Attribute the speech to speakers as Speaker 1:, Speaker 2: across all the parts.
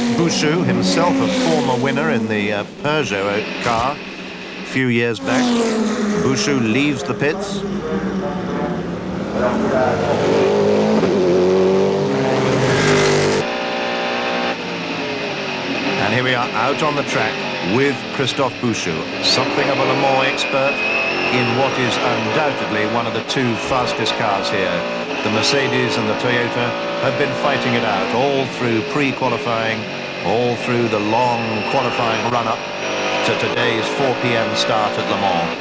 Speaker 1: Christophe Bouchou, himself a former winner in the Peugeot car a few years back. Bouchou leaves the pits. And here we are out on the track with Christophe Bouchou, something of a Le Mans expert in what is undoubtedly one of the two fastest cars here. The Mercedes and the Toyota have been fighting it out all through pre-qualifying, all through the long qualifying run-up to today's 4 p.m. start at Le Mans.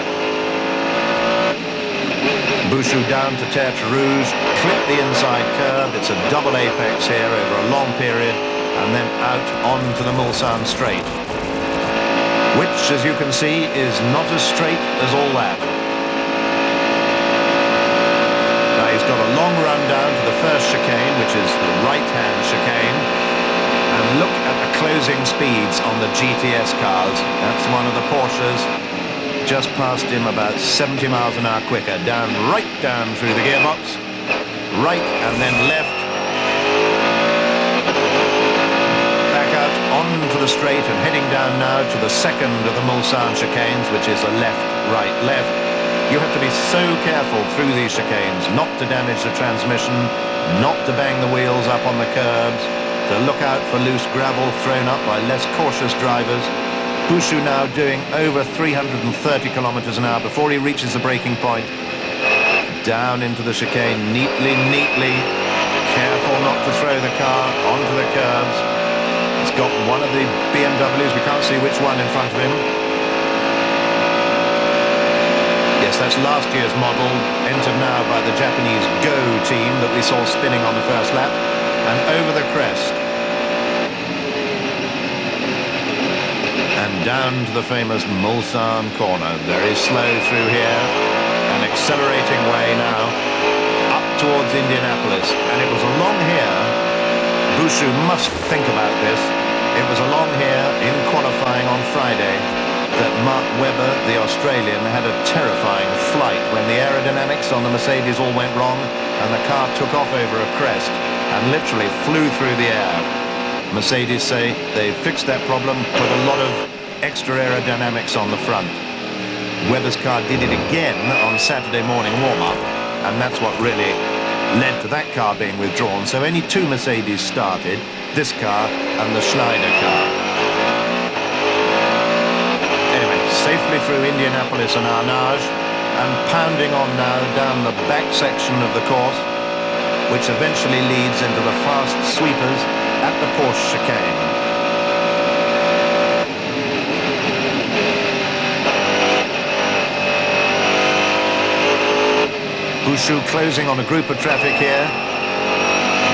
Speaker 1: Bouchou down to Tertre Rouge, clip the inside curve. It's a double apex here over a long period, and then out onto the Mulsanne straight, which, as you can see, is not as straight as all that. Now he's got a long run down to the first chicane, which is the right-hand chicane, and look at the closing speeds on the GTS cars. That's one of the Porsches. Just passed him about 70 miles an hour quicker, right down through the gearbox, right and then left, back out onto the straight and heading down now to the second of the Mulsanne chicanes, which is a left, right, left. You have to be so careful through these chicanes not to damage the transmission, not to bang the wheels up on the curbs, to look out for loose gravel thrown up by less cautious drivers. Bouchou now doing over 330 kilometers an hour before he reaches the braking point. Down into the chicane, neatly, careful not to throw the car onto the curbs. He's got one of the BMWs, we can't see which one in front of him. Yes, that's last year's model, entered now by the Japanese Go team that we saw spinning on the first lap. And over the crest, and down to the famous Mulsanne corner. Very slow through here, an accelerating way now, up towards Indianapolis. And it was along here, Bouchou must think about this, it was along here in qualifying on Friday that Mark Webber, the Australian, had a terrifying flight when the aerodynamics on the Mercedes all went wrong and the car took off over a crest and literally flew through the air. Mercedes say they fixed that problem, put a lot of extra aerodynamics on the front. Webber's car did it again on Saturday morning warm-up, and that's what really led to that car being withdrawn. So only two Mercedes started, this car and the Schneider car. Anyway, safely through Indianapolis and Arnage, and pounding on now down the back section of the course, which eventually leads into the fast sweepers at the Porsche chicane. Bouchou closing on a group of traffic here,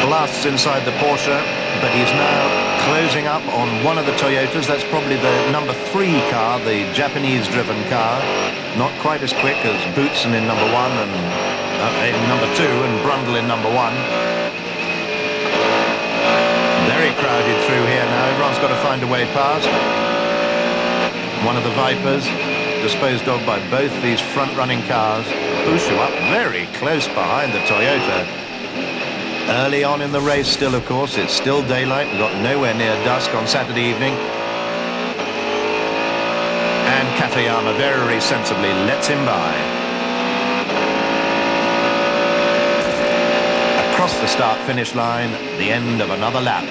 Speaker 1: blasts inside the Porsche, but he's now closing up on one of the Toyotas. That's probably the number 3 car, the Japanese-driven car. Not quite as quick as Boutsen in number 1 and in number 2 and Brundle in number 1. Very crowded through here now. Everyone's got to find a way past. One of the Vipers disposed of by both these front-running cars. Bouchou up very close behind the Toyota. Early on in the race still, of course. It's still daylight. We got nowhere near dusk on Saturday evening. And Katayama very sensibly lets him by. Across the start-finish line, the end of another lap.